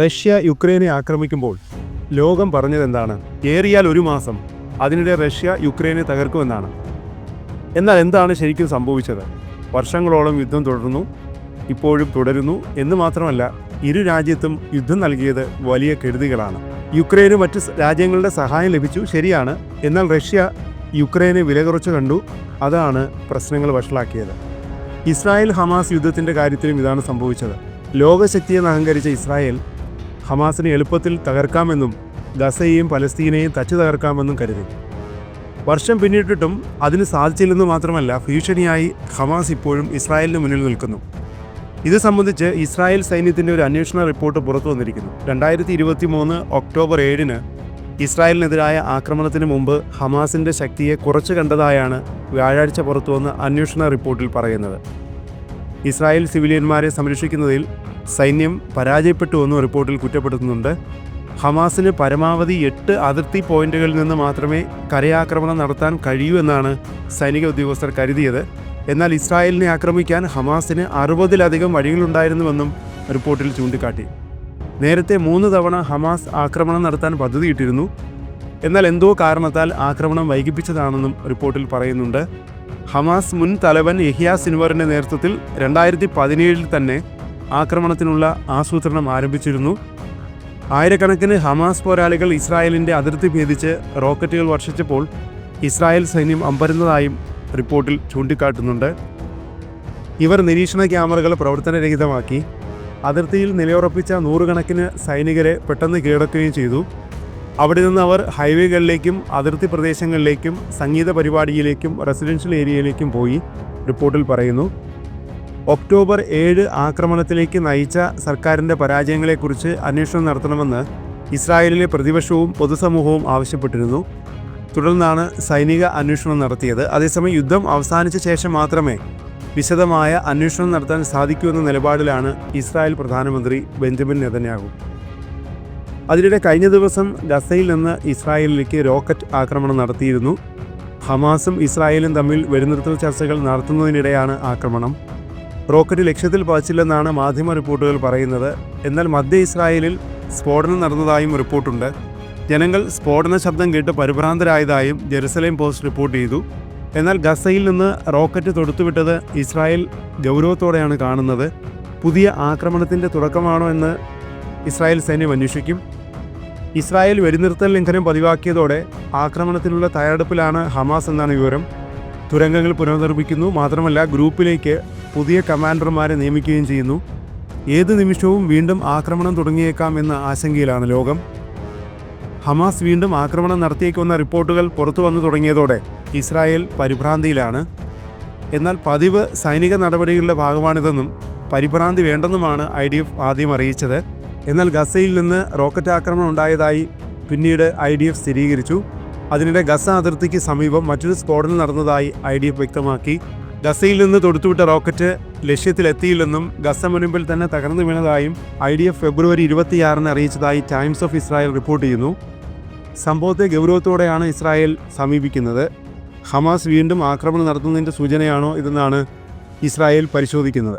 Russia യുക്രൈനെ ആക്രമിക്കുമ്പോൾ ലോകം പറഞ്ഞതെന്താണ്? ഏറിയാൽ 1 മാസം, അതിനിടെ റഷ്യ യുക്രൈനെ തകർക്കുമെന്നാണ്. എന്നാൽ എന്താണ് ശരിക്കും സംഭവിച്ചത്? വർഷങ്ങളോളം യുദ്ധം തുടർന്നു, ഇപ്പോഴും തുടരുന്നു എന്ന് മാത്രമല്ല, ഇരു രാജ്യത്തും യുദ്ധം നൽകിയത് വലിയ കെടുതികളാണ്. യുക്രൈന് മറ്റ് രാജ്യങ്ങളുടെ സഹായം ലഭിച്ചു, ശരിയാണ്. എന്നാൽ റഷ്യ യുക്രൈനെ വില കുറച്ച് കണ്ടു. അതാണ് പ്രശ്നങ്ങൾ വഷളാക്കിയത്. ഇസ്രായേൽ ഹമാസ് യുദ്ധത്തിൻ്റെ കാര്യത്തിലും ഇതാണ് സംഭവിച്ചത്. ലോകശക്തിയെന്ന് അഹങ്കരിച്ച ഇസ്രായേൽ ഹമാസിനെ എളുപ്പത്തിൽ തകർക്കാമെന്നും ഗസയെയും പലസ്തീനെയും തച്ചു തകർക്കാമെന്നും കരുതി. വർഷം പിന്നിട്ടിട്ടും അതിന് സാധിച്ചില്ലെന്ന് മാത്രമല്ല, ഭീഷണിയായി ഹമാസ് ഇപ്പോഴും ഇസ്രായേലിന് മുന്നിൽ നിൽക്കുന്നു. ഇത് സംബന്ധിച്ച് ഇസ്രായേൽ സൈന്യത്തിൻ്റെ ഒരു അന്വേഷണ റിപ്പോർട്ട് പുറത്തു വന്നിരിക്കുന്നു. 2023 ഒക്ടോബർ 7 ഇസ്രായേലിനെതിരായ ആക്രമണത്തിന് മുമ്പ് ഹമാസിൻ്റെ ശക്തിയെ കുറച്ചു കണ്ടതായാണ് വ്യാഴാഴ്ച പുറത്തുവന്ന അന്വേഷണ റിപ്പോർട്ടിൽ പറയുന്നത്. ഇസ്രായേൽ സിവിലിയന്മാരെ സംരക്ഷിക്കുന്നതിൽ സൈന്യം പരാജയപ്പെട്ടുവെന്നും റിപ്പോർട്ടിൽ കുറ്റപ്പെടുത്തുന്നുണ്ട്. ഹമാസിന് പരമാവധി 8 അതിർത്തി പോയിന്റുകളിൽ നിന്ന് മാത്രമേ കരയാക്രമണം നടത്താൻ കഴിയൂ എന്നാണ് സൈനിക ഉദ്യോഗസ്ഥർ കരുതിയത്. എന്നാൽ ഇസ്രായേലിനെ ആക്രമിക്കാൻ ഹമാസിന് 60-ലധികം വഴികളുണ്ടായിരുന്നുവെന്നും റിപ്പോർട്ടിൽ ചൂണ്ടിക്കാട്ടി. നേരത്തെ 3 തവണ ഹമാസ് ആക്രമണം നടത്താൻ പദ്ധതിയിട്ടിരുന്നു. എന്നാൽ എന്തോ കാരണത്താൽ ആക്രമണം വൈകിപ്പിച്ചതാണെന്നും റിപ്പോർട്ടിൽ പറയുന്നുണ്ട്. ഹമാസ് മുൻ തലവൻ യഹ്യ സിൻവറിൻ്റെ നേതൃത്വത്തിൽ 2017 തന്നെ ആക്രമണത്തിനുള്ള ആസൂത്രണം ആരംഭിച്ചിരുന്നു. ആയിരക്കണക്കിന് ഹമാസ് പോരാളികൾ ഇസ്രായേലിൻ്റെ അതിർത്തി ഭേദിച്ച് റോക്കറ്റുകൾ വർഷിച്ചപ്പോൾ ഇസ്രായേൽ സൈന്യം അമ്പരന്നതായും റിപ്പോർട്ടിൽ ചൂണ്ടിക്കാട്ടുന്നുണ്ട്. ഇവർ നിരീക്ഷണ ക്യാമറകൾ പ്രവർത്തനരഹിതമാക്കി. അതിർത്തിയിൽ നിലയുറപ്പിച്ച 100 കണക്കിന് സൈനികരെ പെട്ടെന്ന് കീഴടക്കുകയും ചെയ്തു. അവിടെ നിന്ന് അവർ ഹൈവേകളിലേക്കും അതിർത്തി പ്രദേശങ്ങളിലേക്കും സംഗീത പരിപാടിയിലേക്കും റെസിഡൻഷ്യൽ ഏരിയയിലേക്കും പോയി, റിപ്പോർട്ടിൽ പറയുന്നു. ഒക്ടോബർ 7 ആക്രമണത്തിലേക്ക് നയിച്ച സർക്കാരിൻ്റെ പരാജയങ്ങളെക്കുറിച്ച് അന്വേഷണം നടത്തണമെന്ന് ഇസ്രായേലിലെ പ്രതിപക്ഷവും പൊതുസമൂഹവും ആവശ്യപ്പെട്ടിരുന്നു. തുടർന്നാണ് സൈനിക അന്വേഷണം നടത്തിയത്. അതേസമയം യുദ്ധം അവസാനിച്ച ശേഷം മാത്രമേ വിശദമായ അന്വേഷണം നടത്താൻ സാധിക്കൂ എന്ന നിലപാടിലാണ് ഇസ്രായേൽ പ്രധാനമന്ത്രി ബെഞ്ചമിൻ നെതന്യാഹു. അതിനിടെ കഴിഞ്ഞ ദിവസം ഗസയിൽ നിന്ന് ഇസ്രായേലിലേക്ക് റോക്കറ്റ് ആക്രമണം നടത്തിയിരുന്നു. ഹമാസും ഇസ്രായേലും തമ്മിൽ വെടിനിർത്തൽ ചർച്ചകൾ നടത്തുന്നതിനിടെയാണ് ആക്രമണം. റോക്കറ്റ് ലക്ഷ്യത്തിൽ പതിച്ചില്ലെന്നാണ് മാധ്യമ റിപ്പോർട്ടുകൾ പറയുന്നത്. എന്നാൽ മധ്യ ഇസ്രായേലിൽ സ്ഫോടനം നടന്നതായും റിപ്പോർട്ടുണ്ട്. ജനങ്ങൾ സ്ഫോടന ശബ്ദം കേട്ട് പരിഭ്രാന്തരായതായും ജെറുസലേം പോസ്റ്റ് റിപ്പോർട്ട് ചെയ്തു. എന്നാൽ ഗസയിൽ നിന്ന് റോക്കറ്റ് തൊടുത്തുവിട്ടത് ഇസ്രായേൽ ഗൗരവത്തോടെയാണ് കാണുന്നത്. പുതിയ ആക്രമണത്തിൻ്റെ തുടക്കമാണോ എന്ന് ഇസ്രായേൽ സൈന്യം അന്വേഷിക്കും. ഇസ്രായേൽ വെടിനിർത്തൽ ലംഘനം പതിവാക്കിയതോടെ ആക്രമണത്തിനുള്ള തയ്യാറെടുപ്പിലാണ് ഹമാസ് എന്നാണ് വിവരം. തുരങ്കങ്ങൾ പുനർനിർമ്മിക്കുന്നു. മാത്രമല്ല, ഗ്രൂപ്പിലേക്ക് പുതിയ കമാൻഡർമാരെ നിയമിക്കുകയും ചെയ്യുന്നു. ഏത് നിമിഷവും വീണ്ടും ആക്രമണം തുടങ്ങിയേക്കാം എന്ന ആശങ്കയിലാണ് ലോകം. ഹമാസ് വീണ്ടും ആക്രമണം നടത്തിയേക്കുമെന്ന റിപ്പോർട്ടുകൾ പുറത്തു വന്നു തുടങ്ങിയതോടെ ഇസ്രായേൽ പരിഭ്രാന്തിയിലാണ്. എന്നാൽ പതിവ് സൈനിക നടപടികളുടെ ഭാഗമാണിതെന്നും പരിഭ്രാന്തി വേണ്ടെന്നുമാണ് IDF ആദ്യം അറിയിച്ചത്. എന്നാൽ ഗസയിൽ നിന്ന് റോക്കറ്റ് ആക്രമണം ഉണ്ടായതായി പിന്നീട് IDF സ്ഥിരീകരിച്ചു. അതിനിടെ ഗസ അതിർത്തിക്ക് സമീപം മറ്റൊരു സ്ഫോടനം നടന്നതായി IDF വ്യക്തമാക്കി. ഗസയിൽ നിന്ന് തൊടുത്തുവിട്ട റോക്കറ്റ് ലക്ഷ്യത്തിലെത്തിയില്ലെന്നും ഗസ മുൻപിൽ തന്നെ തകർന്നു വീണതായും IDF ഫെബ്രുവരി 26 അറിയിച്ചതായി ടൈംസ് ഓഫ് ഇസ്രായേൽ റിപ്പോർട്ട് ചെയ്യുന്നു. സംഭവത്തെ ഗൗരവത്തോടെയാണ് ഇസ്രായേൽ സമീപിക്കുന്നത്. ഹമാസ് വീണ്ടും ആക്രമണം നടത്തുന്നതിൻ്റെ സൂചനയാണോ ഇതെന്നാണ് ഇസ്രായേൽ പരിശോധിക്കുന്നത്.